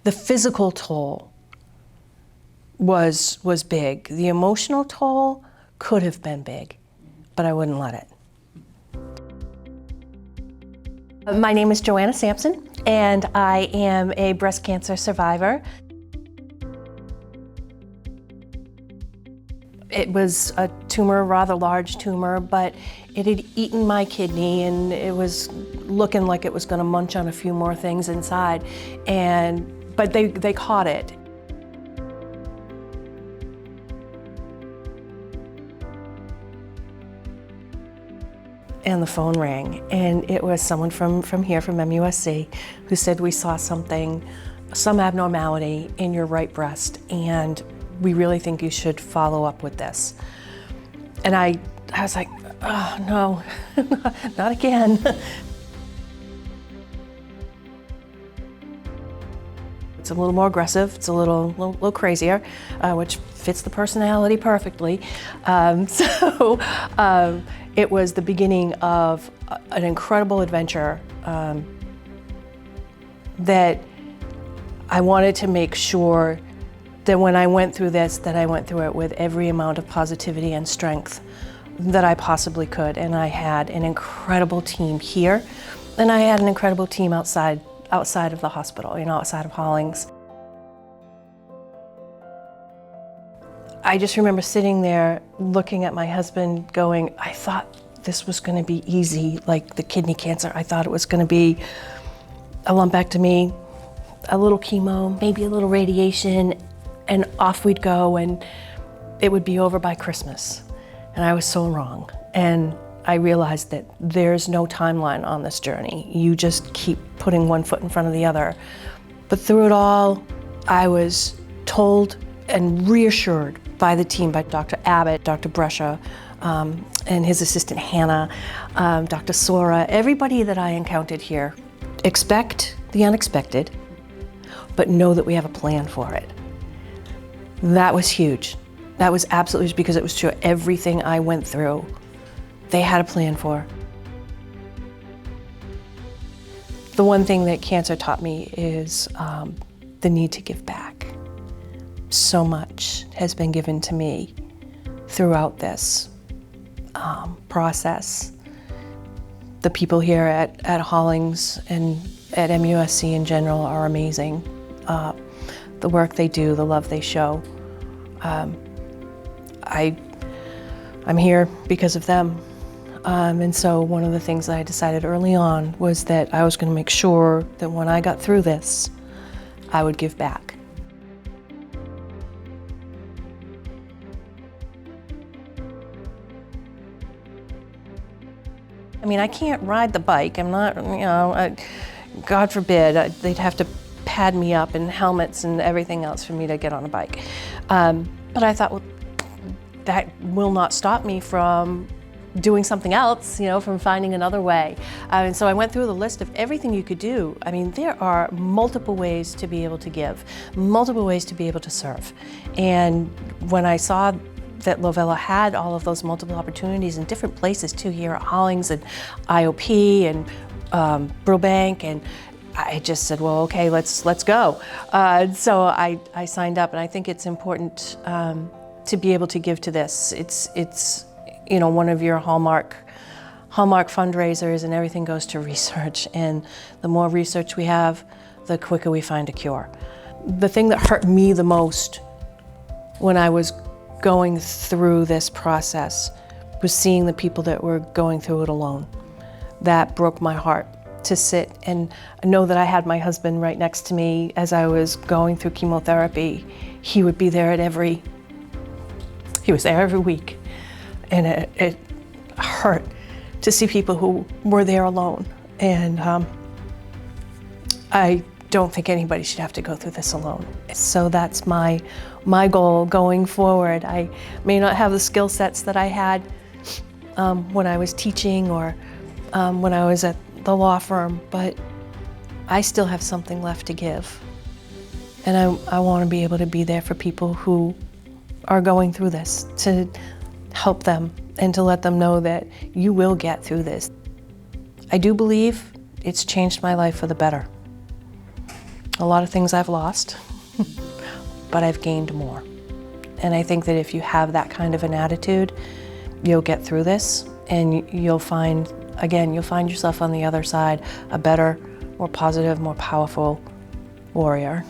The physical toll was big. The emotional toll could have been big, but I wouldn't let it. My name is Joannah Sampson, and I am a breast cancer survivor. It was a tumor, a rather large tumor, but it had eaten my kidney, and it was looking like it was going to munch on a few more things inside. But they caught it. And the phone rang, and it was someone from here, from MUSC, who said, we saw some abnormality in your right breast, and we really think you should follow up with this. And I was like, oh no, not again. It's a little more aggressive, it's a little crazier, which fits the personality perfectly. It was the beginning of an incredible adventure that I wanted to make sure that when I went through this, that I went through it with every amount of positivity and strength that I possibly could. And I had an incredible team here, and I had an incredible team outside of the hospital, outside of Hollings. I just remember sitting there looking at my husband going, I thought this was going to be easy, like the kidney cancer. I thought it was going to be a lumpectomy, a little chemo, maybe a little radiation, and off we'd go, and it would be over by Christmas. And I was so wrong. And I realized that there's no timeline on this journey. You just keep putting one foot in front of the other. But through it all, I was told and reassured by the team, by Dr. Abbott, Dr. Brescia, and his assistant Hannah, Dr. Sora, everybody that I encountered here. Expect the unexpected, but know that we have a plan for it. That was huge. That was absolutely huge, because it was true. Everything I went through, they had a plan for. The one thing that cancer taught me is the need to give back. So much has been given to me throughout this process. The people here at Hollings and at MUSC in general are amazing. The work they do, the love they show. I'm here because of them. And so one of the things that I decided early on was that I was going to make sure that when I got through this, I would give back. I mean, I can't ride the bike. I'm not, God forbid, they'd have to pad me up in helmets and everything else for me to get on a bike. But I thought, well, that will not stop me from doing something else, from finding another way. And so I went through the list of everything you could do. I mean, there are multiple ways to be able to give, multiple ways to be able to serve. And when I saw that Lovella had all of those multiple opportunities in different places too, here at Hollings and IOP and Burbank, and I just said, well, okay, let's go. So I signed up, and I think it's important to be able to give to this. It's one of your hallmark fundraisers, and everything goes to research. And the more research we have, the quicker we find a cure. The thing that hurt me the most when I was going through this process was seeing the people that were going through it alone. That broke my heart, to sit and know that I had my husband right next to me as I was going through chemotherapy. He would be there he was there every week. And it hurt to see people who were there alone. And I don't think anybody should have to go through this alone. So that's my goal going forward. I may not have the skill sets that I had when I was teaching or when I was at the law firm, but I still have something left to give. And I want to be able to be there for people who are going through this, to help them and to let them know that you will get through this. I do believe it's changed my life for the better. A lot of things I've lost, but I've gained more. And I think that if you have that kind of an attitude, you'll get through this, and you'll find yourself on the other side a better, more positive, more powerful warrior.